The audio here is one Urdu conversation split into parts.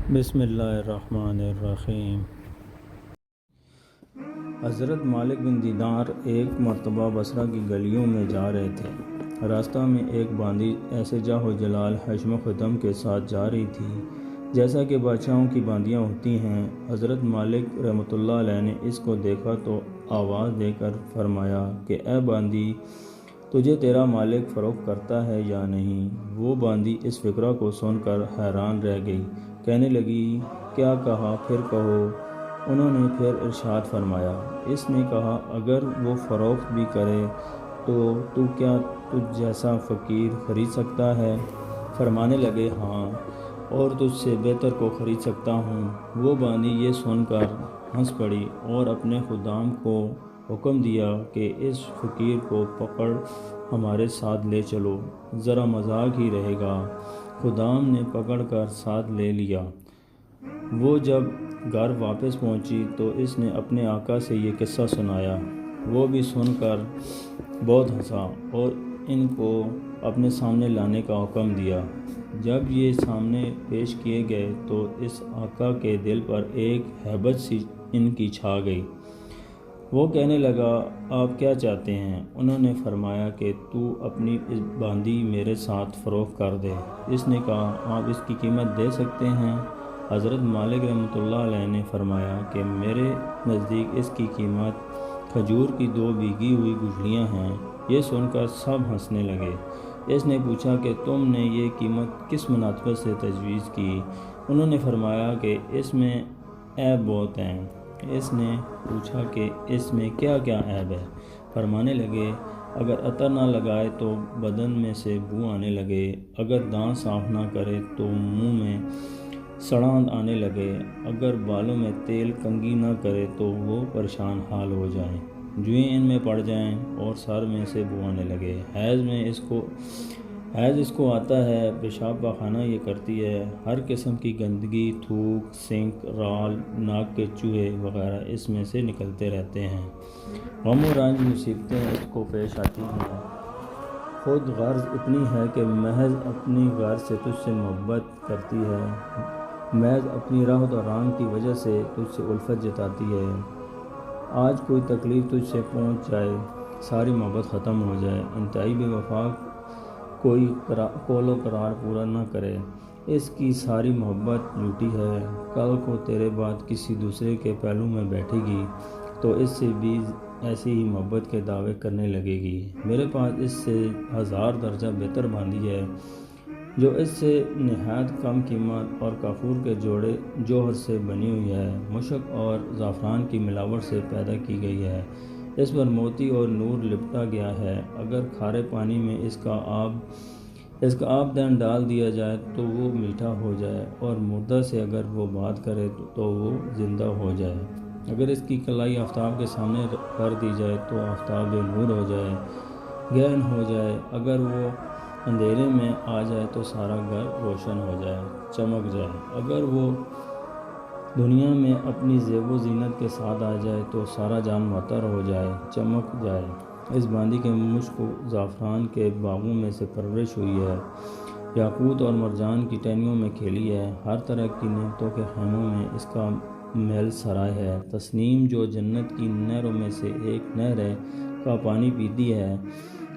بسم اللہ الرحمن الرحیم۔ حضرت مالک بن دینار ایک مرتبہ بصرہ کی گلیوں میں جا رہے تھے۔ راستہ میں ایک باندی ایسے جاہ و جلال حشم و خدم کے ساتھ جا رہی تھی جیسا کہ بادشاہوں کی باندیاں ہوتی ہیں۔ حضرت مالک رحمۃ اللہ علیہ نے اس کو دیکھا تو آواز دے کر فرمایا کہ اے باندی، تجھے تیرا مالک فروخت کرتا ہے یا نہیں؟ وہ باندی اس فقرہ کو سن کر حیران رہ گئی، کہنے لگی کیا کہا پھر کہو۔ انہوں نے پھر ارشاد فرمایا، اس نے کہا اگر وہ فروخت بھی کرے تو کیا تجھ جیسا فقیر خرید سکتا ہے؟ فرمانے لگے ہاں، اور تجھ سے بہتر کو خرید سکتا ہوں۔ وہ باندی یہ سن کر ہنس پڑی اور اپنے خدام کو حکم دیا کہ اس فقیر کو پکڑ ہمارے ساتھ لے چلو، ذرا مذاق ہی رہے گا۔ خدام نے پکڑ کر ساتھ لے لیا۔ وہ جب گھر واپس پہنچی تو اس نے اپنے آقا سے یہ قصہ سنایا۔ وہ بھی سن کر بہت ہنسا اور ان کو اپنے سامنے لانے کا حکم دیا۔ جب یہ سامنے پیش کیے گئے تو اس آقا کے دل پر ایک ہیبت سی ان کی چھا گئی۔ وہ کہنے لگا آپ کیا چاہتے ہیں؟ انہوں نے فرمایا کہ تو اپنی اس باندی میرے ساتھ فروخت کر دے۔ اس نے کہا آپ اس کی قیمت دے سکتے ہیں؟ حضرت مالک رحمۃ اللہ علیہ نے فرمایا کہ میرے نزدیک اس کی قیمت کھجور کی 2 بھیگی ہوئی گٹھلیاں ہیں۔ یہ سن کر سب ہنسنے لگے۔ اس نے پوچھا کہ تم نے یہ قیمت کس مناسبت سے تجویز کی؟ انہوں نے فرمایا کہ اس میں عیب بہت ہیں۔ اس نے پوچھا کہ اس میں کیا کیا عیب ہے؟ فرمانے لگے اگر عطر نہ لگائے تو بدن میں سے بو آنے لگے، اگر دانت صاف نہ کرے تو منہ میں سڑاند آنے لگے، اگر بالوں میں تیل کنگھی نہ کرے تو وہ پریشان حال ہو جائیں، جوئیں ان میں پڑ جائیں اور سر میں سے بو آنے لگے۔ حیض اس کو آتا ہے، پیشاب پاخانہ یہ کرتی ہے، ہر قسم کی گندگی، تھوک، سنک، رال، ناک کے چوہے وغیرہ اس میں سے نکلتے رہتے ہیں۔ غم و رنج مصیبتیں اس کو پیش آتی ہیں۔ خود غرض اتنی ہے کہ محض اپنی غرض سے تجھ سے محبت کرتی ہے، محض اپنی راہ دوران کی وجہ سے تجھ سے الفت جتاتی ہے۔ آج کوئی تکلیف تجھ سے پہنچ جائے، ساری محبت ختم ہو جائے، انتہائی بے وفا کوئی قول و قرار پورا نہ کرے، اس کی ساری محبت جھوٹی ہے۔ کل کو تیرے بعد کسی دوسرے کے پہلو میں بیٹھے گی تو اس سے بھی ایسی ہی محبت کے دعوے کرنے لگے گی۔ میرے پاس اس سے 1000 درجہ بہتر باندی ہے جو اس سے نہایت کم قیمت اور کافور کے جوہر سے بنی ہوئی ہے، مشک اور زعفران کی ملاوٹ سے پیدا کی گئی ہے، اس پر موتی اور نور لپٹا گیا ہے۔ اگر کھارے پانی میں اس کا آب دہن ڈال دیا جائے تو وہ میٹھا ہو جائے، اور مردہ سے اگر وہ بات کرے تو وہ زندہ ہو جائے۔ اگر اس کی کلائی آفتاب کے سامنے کر دی جائے تو آفتاب نور ہو جائے، گہن ہو جائے، اگر وہ اندھیرے میں آ جائے تو سارا گھر روشن ہو جائے، چمک جائے، اگر وہ دنیا میں اپنی زیب و زینت کے ساتھ آ جائے تو سارا جان معطر ہو جائے، چمک جائے۔ اس باندی کے مشک و زعفران کے باغوں میں سے پرورش ہوئی ہے، یاقوت اور مرجان کی ٹہنیوں میں کھیلی ہے، ہر طرح کی نعمتوں کے خیموں میں اس کا محل سرائے ہے۔ تسنیم جو جنت کی نہروں میں سے ایک نہر ہے کا پانی پیتی ہے،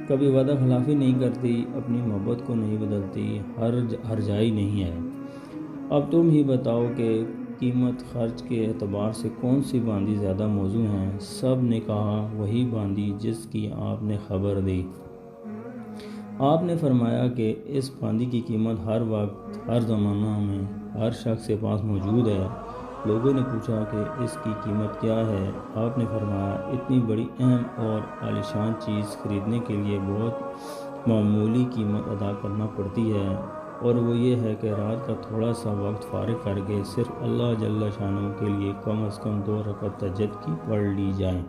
کبھی وعدہ خلافی نہیں کرتی، اپنی محبت کو نہیں بدلتی، ہرجائی نہیں ہے۔ اب تم ہی بتاؤ کہ قیمت خرچ کے اعتبار سے کون سی باندی زیادہ موزوں ہے؟ سب نے کہا وہی باندی جس کی آپ نے خبر دی۔ آپ نے فرمایا کہ اس باندی کی قیمت ہر وقت، ہر زمانہ میں، ہر شخص کے پاس موجود ہے۔ لوگوں نے پوچھا کہ اس کی قیمت کیا ہے؟ آپ نے فرمایا اتنی بڑی اہم اور عالیشان چیز خریدنے کے لیے بہت معمولی قیمت ادا کرنا پڑتی ہے، اور وہ یہ ہے کہ رات کا تھوڑا سا وقت فارغ کر کے صرف اللہ جل شانہ کے لیے کم از کم 2 رکعت تہجد کی پڑھ لی جائیں،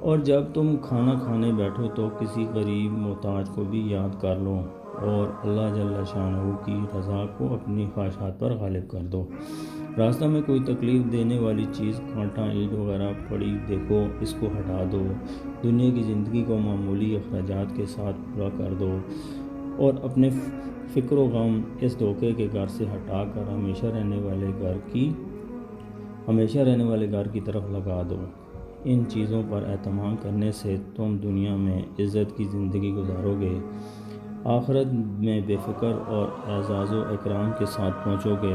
اور جب تم کھانا کھانے بیٹھو تو کسی غریب محتاج کو بھی یاد کر لو، اور اللہ جل شانہ کی رضا کو اپنی خواہشات پر غالب کر دو۔ راستہ میں کوئی تکلیف دینے والی چیز، کانٹا، اینٹ وغیرہ پڑی دیکھو، اس کو ہٹا دو۔ دنیا کی زندگی کو معمولی اخراجات کے ساتھ پورا کر دو۔ اور اپنے فکر و غم اس دھوکے کے گھر سے ہٹا کر ہمیشہ رہنے والے گھر کی طرف لگا دو۔ ان چیزوں پر اہتمام کرنے سے تم دنیا میں عزت کی زندگی گزارو گے، آخرت میں بے فکر اور اعزاز و اکرام کے ساتھ پہنچو گے،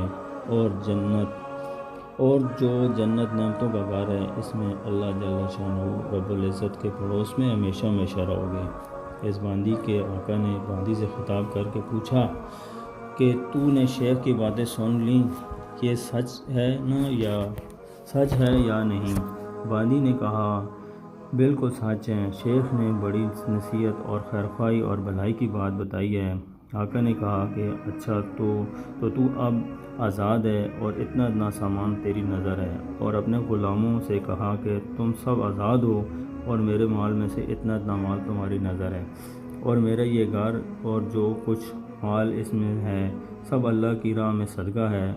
اور جو جنت نعمتوں کا گھر ہے، اس میں اللہ جل شانہ رب العزت کے پڑوس میں ہمیشہ ہمیشہ رہو گے۔ اس باندی کے آقا نے باندی سے خطاب کر کے پوچھا کہ تو نے شیخ کی باتیں سن لیں، یہ سچ ہے یا نہیں؟ باندی نے کہا بالکل سچ ہے، شیخ نے بڑی نصیحت اور خیرخواہی اور بھلائی کی بات بتائی ہے۔ آقا نے کہا کہ اچھا تو اب آزاد ہے اور اتنا سامان تیری نظر ہے، اور اپنے غلاموں سے کہا کہ تم سب آزاد ہو اور میرے مال میں سے اتنا مال تمہاری نظر ہے، اور میرا یہ گھر اور جو کچھ مال اس میں ہے سب اللہ کی راہ میں صدقہ ہے۔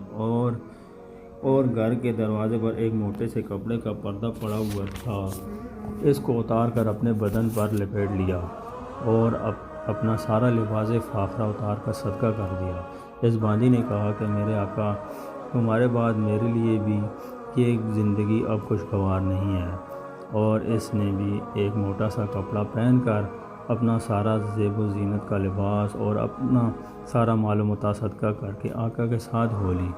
اور گھر کے دروازے پر ایک موٹے سے کپڑے کا پردہ پڑا ہوا تھا، اس کو اتار کر اپنے بدن پر لپیٹ لیا اور اپنا سارا لباس فاخرہ اتار کر صدقہ کر دیا۔ اس باندی نے کہا کہ میرے آقا، تمہارے بعد میرے لیے بھی یہ زندگی اب خوشگوار نہیں ہے، اور اس نے بھی ایک موٹا سا کپڑا پہن کر اپنا سارا زیب و زینت کا لباس اور اپنا سارا مال و متاع صدقہ کر کے آقا کے ساتھ ہو لی،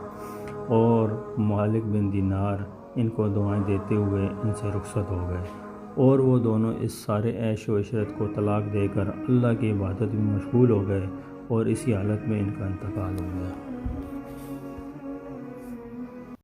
اور مالک بن دینار ان کو دعائیں دیتے ہوئے ان سے رخصت ہو گئے، اور وہ دونوں اس سارے عیش و عشرت کو طلاق دے کر اللہ کی عبادت میں مشغول ہو گئے، اور اسی حالت میں ان کا انتقال ہو گیا۔